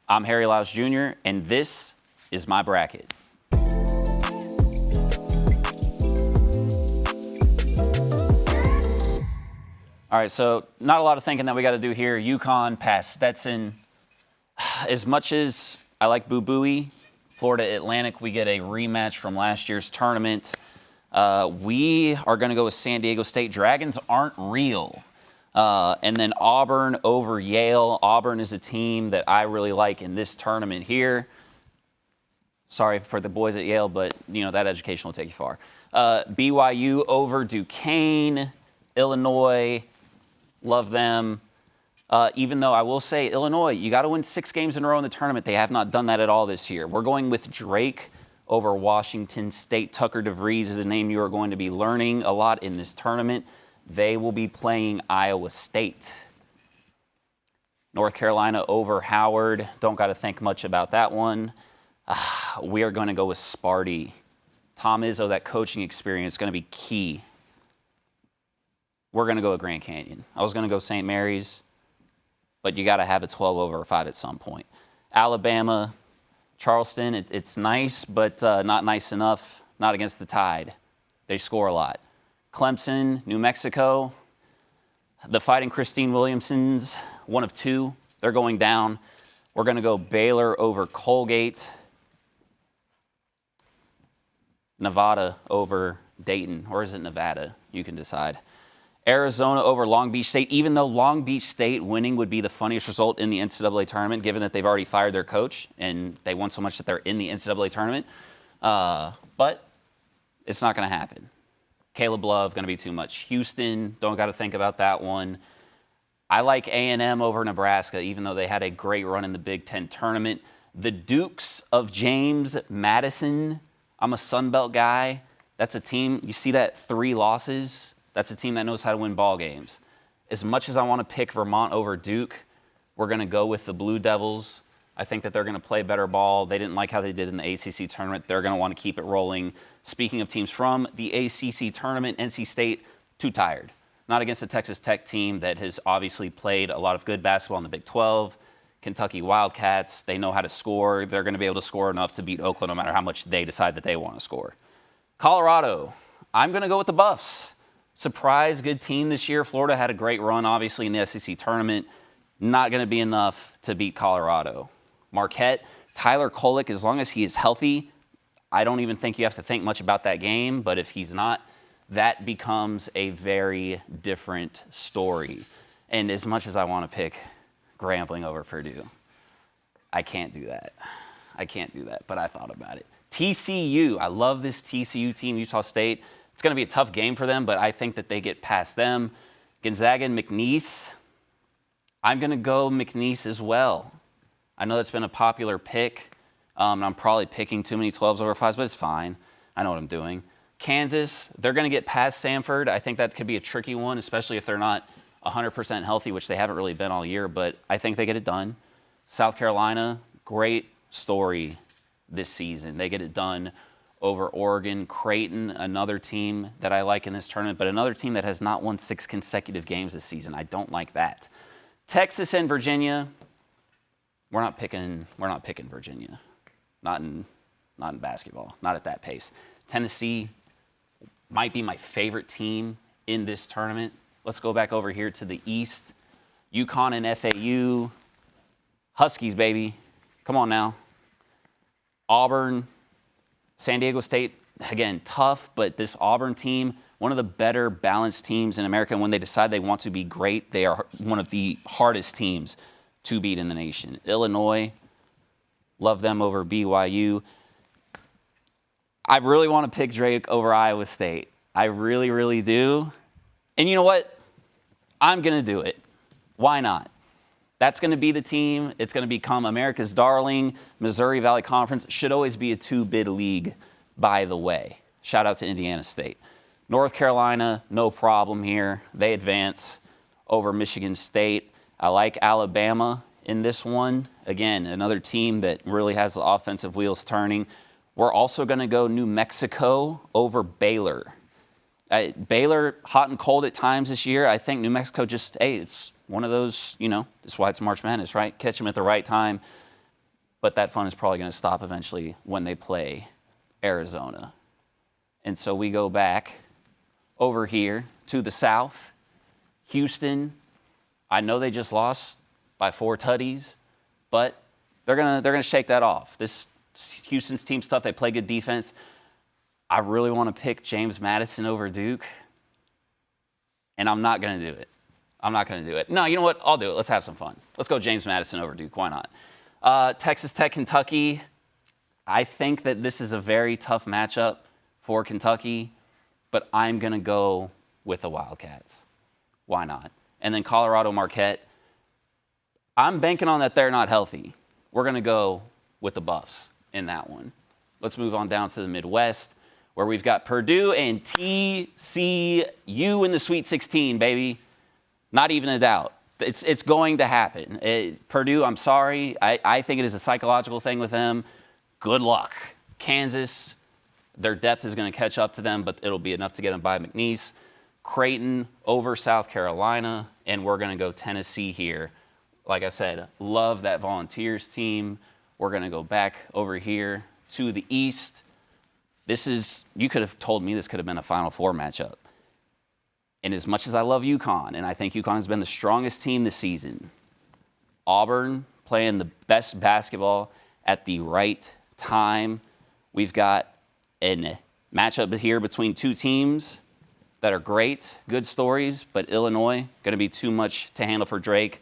I'm Lyles Jr., and this is my bracket. All right, so not a lot of thinking that we got to do here. UConn past Stetson. As much as I like Boo Buie, Florida Atlantic, we get a rematch from last year's tournament. We are going to go with San Diego State. Dragons aren't real. And then Auburn over Yale. Auburn is a team that I really like in this tournament here. Sorry for the boys at Yale, but that education will take you far. BYU over Duquesne. Illinois, love them. Even though I will say, Illinois, you got to win 6 games in a row in the tournament. They have not done that at all this year. We're going with Drake over Washington State. Tucker DeVries is a name you are going to be learning a lot in this tournament. They will be playing Iowa State. North Carolina over Howard. Don't got to think much about that one. We are going to go with Sparty. Tom Izzo, that coaching experience is going to be key. We're going to go with Grand Canyon. I was going to go St. Mary's, but you got to have a 12 over 5 at some point. Alabama, Charleston, it's nice, but not nice enough. Not against the Tide. They score a lot. Clemson, New Mexico, the Fighting Christine Williamsons, one of 2. They're going down. We're going to go Baylor over Colgate. Nevada over Dayton, or is it Nevada? You can decide. Arizona over Long Beach State, even though Long Beach State winning would be the funniest result in the NCAA tournament, given that they've already fired their coach and they won so much that they're in the NCAA tournament. But it's not going to happen. Caleb Love, going to be too much. Houston, don't got to think about that one. I like A&M over Nebraska, even though they had a great run in the Big Ten tournament. The Dukes of James Madison, I'm a Sun Belt guy. That's a team, you see that 3 losses? That's a team that knows how to win ball games. As much as I want to pick Vermont over Duke, we're going to go with the Blue Devils. I think that they're going to play better ball. They didn't like how they did in the ACC tournament. They're going to want to keep it rolling. Speaking of teams from the ACC tournament, NC State, too tired. Not against a Texas Tech team that has obviously played a lot of good basketball in the Big 12. Kentucky Wildcats, they know how to score. They're going to be able to score enough to beat Oakland no matter how much they decide that they want to score. Colorado, I'm going to go with the Buffs. Surprise, good team this year. Florida had a great run, obviously, in the SEC tournament. Not going to be enough to beat Colorado. Marquette, Tyler Kolek, as long as he is healthy, I don't even think you have to think much about that game. But if he's not, that becomes a very different story. And as much as I want to pick Grambling over Purdue, I can't do that. But I thought about it. TCU, I love this TCU team, Utah State. It's going to be a tough game for them, but I think that they get past them. Gonzaga and McNeese, I'm going to go McNeese as well. I know that's been a popular pick. I'm probably picking too many 12s over 5s, but it's fine. I know what I'm doing. Kansas, they're going to get past Samford. I think that could be a tricky one, especially if they're not 100% healthy, which they haven't really been all year, but I think they get it done. South Carolina, great story this season. They get it done over Oregon. Creighton, another team that I like in this tournament, but another team that has not won 6 consecutive games this season. I don't like that. Texas and Virginia, we're not picking Virginia. Not in basketball, not at that pace. Tennessee might be my favorite team in this tournament. Let's go back over here to the East. UConn and FAU. Huskies, baby. Come on now. Auburn, San Diego State, again, tough, but this Auburn team, one of the better balanced teams in America. And when they decide they want to be great, they are one of the hardest teams to beat in the nation. Illinois, love them over BYU. I really want to pick Drake over Iowa State. I really, really do. And you know what? I'm going to do it. Why not? That's going to be the team. It's going to become America's darling. Missouri Valley Conference should always be a 2-bid league, by the way. Shout out to Indiana State. North Carolina, no problem here. They advance over Michigan State. I like Alabama in this one. Again, another team that really has the offensive wheels turning. We're also going to go New Mexico over Baylor. Baylor, hot and cold at times this year. I think New Mexico just, it's one of those, that's why it's March Madness, right? Catch them at the right time. but that fun is probably going to stop eventually when they play Arizona. And so we go back over here to the south. Houston, I know they just lost by 4 tutties, but they're gonna shake that off. This Houston's team's tough. They play good defense. I really want to pick James Madison over Duke, and I'm not going to do it. No, you know what? I'll do it. Let's have some fun. Let's go James Madison over Duke. Why not? Texas Tech, Kentucky. I think that this is a very tough matchup for Kentucky, but I'm going to go with the Wildcats. Why not? And then Colorado, Marquette. I'm banking on that they're not healthy. We're going to go with the Buffs in that one. Let's move on down to the Midwest, where we've got Purdue and TCU in the Sweet 16, baby. Not even a doubt. It's going to happen. Purdue, I'm sorry. I think it is a psychological thing with them. Good luck. Kansas, their depth is going to catch up to them, but it'll be enough to get them by McNeese. Creighton over South Carolina, and we're going to go Tennessee here. Like I said, love that Volunteers team. We're going to go back over here to the East. You could have told me this could have been a Final Four matchup. And as much as I love UConn, and I think UConn has been the strongest team this season, Auburn playing the best basketball at the right time. We've got a matchup here between 2 teams that are great, good stories, but Illinois going to be too much to handle for Drake.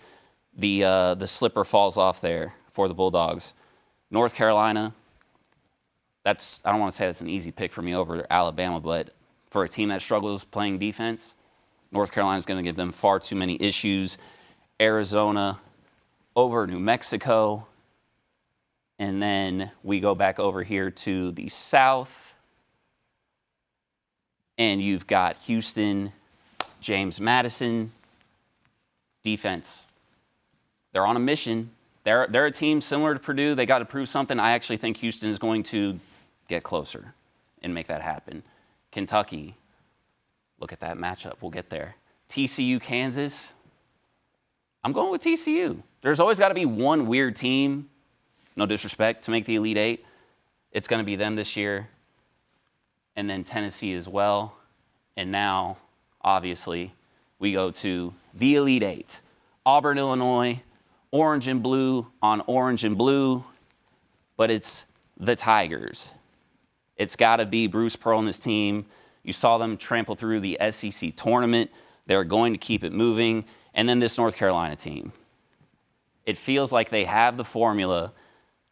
The slipper falls off there for the Bulldogs. North Carolina, I don't want to say that's an easy pick for me over Alabama, but for a team that struggles playing defense, North Carolina is going to give them far too many issues. Arizona over New Mexico. And then we go back over here to the south. And you've got Houston, James Madison, defense. They're on a mission. They're a team similar to Purdue. They got to prove something. I actually think Houston is going to get closer and make that happen. Kentucky, look at that matchup. We'll get there. TCU, Kansas. I'm going with TCU. There's always got to be one weird team, no disrespect, to make the Elite Eight. It's going to be them this year. And then Tennessee as well. And now, obviously, we go to the Elite Eight. Auburn, Illinois, orange and blue on orange and blue, but it's the Tigers. It's got to be Bruce Pearl and his team. You saw them trample through the SEC tournament. They're going to keep it moving. And then this North Carolina team. It feels like they have the formula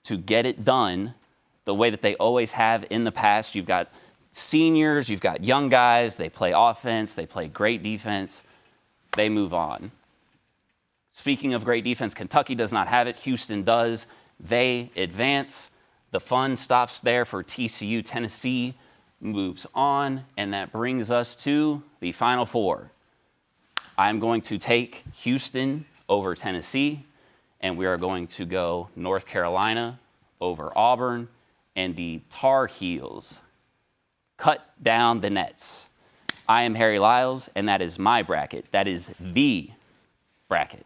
to get it done the way that they always have in the past. You've got seniors, you've got young guys. They play offense. They play great defense. They move on. Speaking of great defense, Kentucky does not have it. Houston does. They advance. The fun stops there for TCU. Tennessee moves on, and that brings us to the Final Four. I'm going to take Houston over Tennessee, and we are going to go North Carolina over Auburn, and the Tar Heels cut down the nets. I am Harry Lyles, and that is my bracket. That is the bracket.